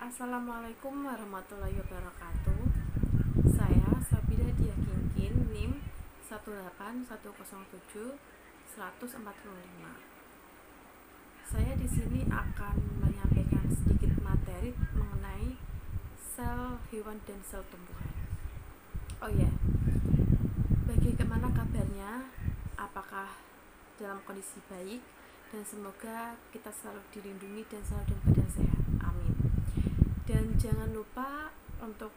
Assalamualaikum warahmatullahi wabarakatuh. Saya Sabida Dia Kingkin, NIM 18107-145. Saya di sini akan menyampaikan sedikit materi mengenai sel hewan dan sel tumbuhan. Oh ya, bagaimana kabarnya? Apakah dalam kondisi baik? Dan semoga kita selalu dilindungi dan selalu dalam keadaan sehat. Amin. Dan jangan lupa untuk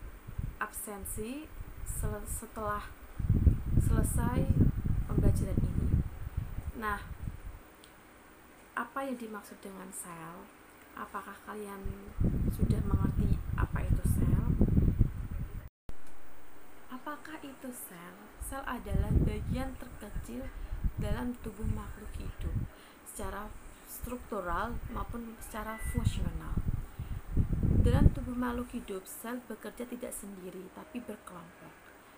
absensi setelah selesai pembelajaran ini. Nah, apa yang dimaksud dengan sel? Apakah kalian sudah mengerti apa itu sel? Apakah itu sel? Sel adalah bagian terkecil dalam tubuh makhluk hidup, secara struktural maupun secara fungsional. Dalam tubuh makhluk hidup, sel bekerja tidak sendiri, tapi berkelompok.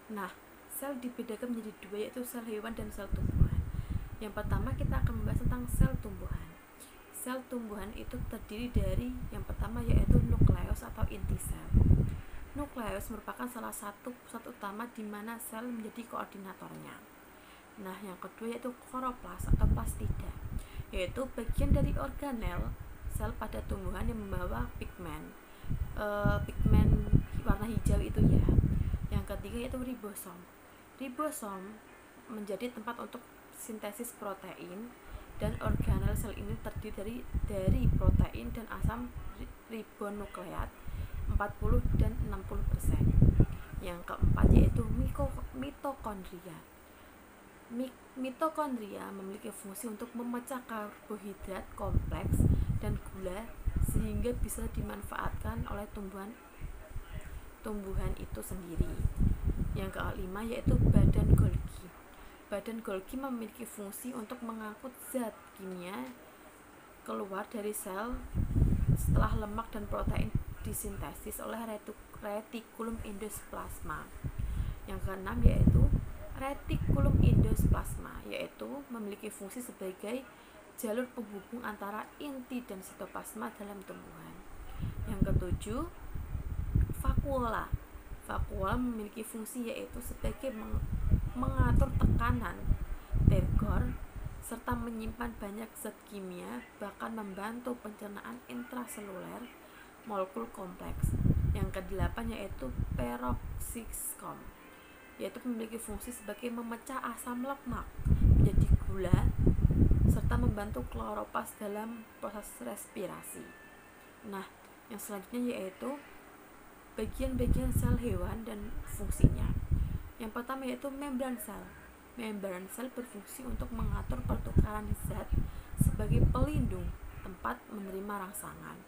Nah, sel dibedakan menjadi dua, yaitu sel hewan dan sel tumbuhan. Yang pertama, kita akan membahas tentang sel tumbuhan. Sel tumbuhan itu terdiri dari, yang pertama yaitu nukleus atau inti sel. Nukleus merupakan salah satu pusat utama di mana sel menjadi koordinatornya. Nah, yang kedua yaitu kloroplas atau plastida, yaitu bagian dari organel sel pada tumbuhan yang membawa pigmen warna hijau itu ya. Yang ketiga yaitu ribosom. Ribosom menjadi tempat untuk sintesis protein, dan organel sel ini terdiri dari protein dan asam ribonukleat 40 dan 60%. Yang keempat yaitu mitokondria. Mitokondria memiliki fungsi untuk memecah karbohidrat kompleks dan gula sehingga bisa dimanfaatkan oleh tumbuhan itu sendiri. Yang kelima yaitu badan Golgi. Badan Golgi memiliki fungsi untuk mengangkut zat kimia keluar dari sel setelah lemak dan protein disintesis oleh retikulum endoplasma. Yang keenam yaitu retikulum endoplasma, yaitu memiliki fungsi sebagai jalur penghubung antara inti dan sitoplasma dalam tumbuhan. Yang ketujuh, vakuola. Vakuola memiliki fungsi yaitu sebagai mengatur tekanan tergor serta menyimpan banyak zat kimia, bahkan membantu pencernaan intraseluler molekul kompleks. Yang kedelapan yaitu peroksisom, yaitu memiliki fungsi sebagai memecah asam lemak menjadi gula serta membantu kloroplas dalam proses respirasi. Nah, yang selanjutnya yaitu bagian-bagian sel hewan dan fungsinya. Yang pertama yaitu membran sel. Membran sel berfungsi untuk mengatur pertukaran zat sebagai pelindung tempat menerima rangsangan.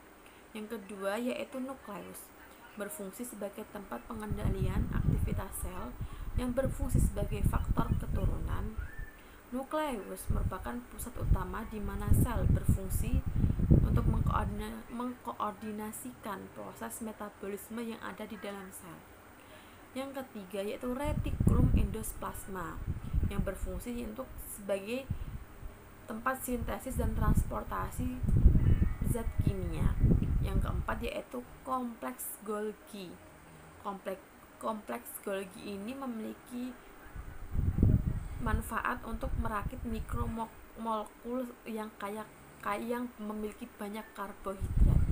Yang kedua yaitu nukleus, berfungsi sebagai tempat pengendalian aktivitas sel yang berfungsi sebagai faktor keturunan. Nukleus merupakan pusat utama di mana sel berfungsi untuk mengkoordinasikan proses metabolisme yang ada di dalam sel. Yang ketiga yaitu retikulum endoplasma, yang berfungsi untuk sebagai tempat sintesis dan transportasi zat kimia. Yang keempat yaitu kompleks Golgi. Kompleks Golgi ini memiliki manfaat untuk merakit mikromolekul yang memiliki banyak karbohidrat.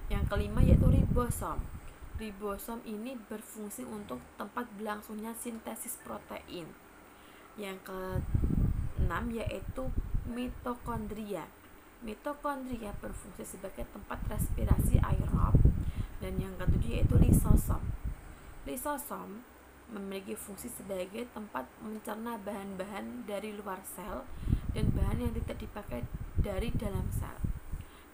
Yang kelima yaitu ribosom. Ribosom ini berfungsi untuk tempat berlangsungnya sintesis protein. Yang keenam yaitu mitokondria. Mitokondria berfungsi sebagai tempat respirasi aerob. Dan yang ketujuh yaitu lisosom. Lisosom memiliki fungsi sebagai tempat mencerna bahan-bahan dari luar sel dan bahan yang tidak dipakai dari dalam sel.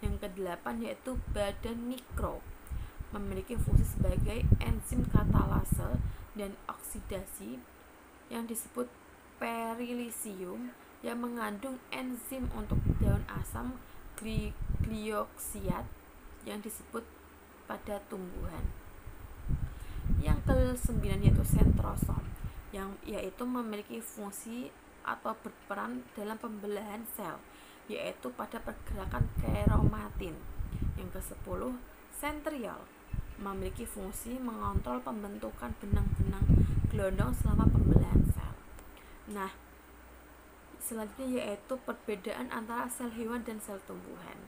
Yang kedelapan yaitu badan mikro, memiliki fungsi sebagai enzim katalase dan oksidasi yang disebut perilisium, yang mengandung enzim untuk daun asam glioksiat yang disebut pada tumbuhan. Yang ke-9 yaitu sentrosom, yang yaitu memiliki fungsi atau berperan dalam pembelahan sel, yaitu pada pergerakan keromatin. Yang ke-10 sentriol memiliki fungsi mengontrol pembentukan benang-benang gelondong selama pembelahan sel. Nah, selanjutnya yaitu perbedaan antara sel hewan dan sel tumbuhan.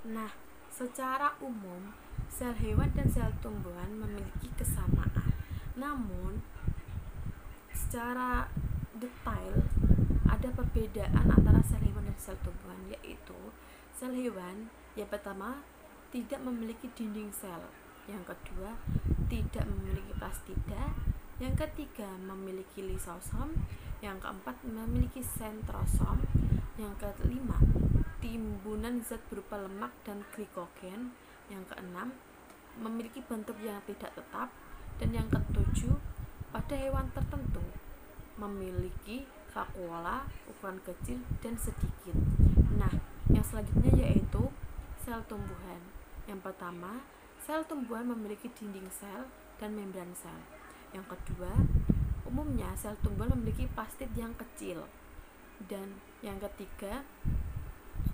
Nah, secara umum sel hewan dan sel tumbuhan memiliki kesamaan. Namun, secara detail ada perbedaan antara sel hewan dan sel tumbuhan, yaitu sel hewan yang pertama tidak memiliki dinding sel, yang kedua tidak memiliki plastida, yang ketiga memiliki lisosom, yang keempat memiliki sentrosom, yang kelima timbunan zat berupa lemak dan glikogen, yang keenam memiliki bentuk yang tidak tetap, dan yang ketujuh pada hewan tertentu memiliki vakuola ukuran kecil dan sedikit. Nah, yang selanjutnya yaitu sel tumbuhan. Yang pertama, sel tumbuhan memiliki dinding sel dan membran sel. Yang kedua, umumnya sel tumbuhan memiliki plastid yang kecil. Dan yang ketiga,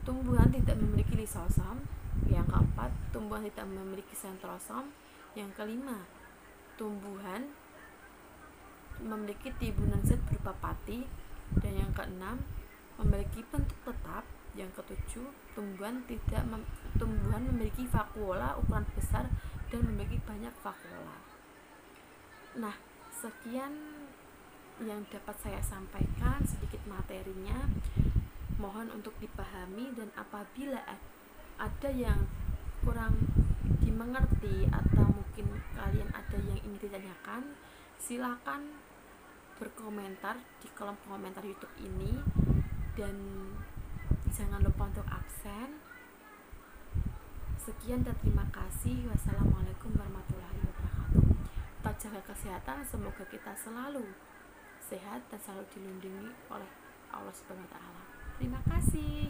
tumbuhan tidak memiliki lisosom. Yang keempat, tumbuhan tidak memiliki sentrosom. Yang kelima, tumbuhan memiliki timbunan zat berupa pati. Dan yang keenam, memiliki bentuk tetap. Yang ketujuh, tumbuhan memiliki vakuola ukuran besar dan memiliki banyak vakuola. Nah, sekian yang dapat saya sampaikan, sedikit materinya. Mohon untuk dipahami, dan apabila ada yang kurang dimengerti atau mungkin kalian ada yang ingin ditanyakan, silakan berkomentar di kolom komentar YouTube ini, dan jangan lupa untuk absen. Sekian dan terima kasih. Wassalamualaikum warahmatullahi wabarakatuh. Tetap jaga kesehatan, semoga kita selalu sehat dan selalu dilindungi oleh Allah Subhanahu wa taala. Terima kasih.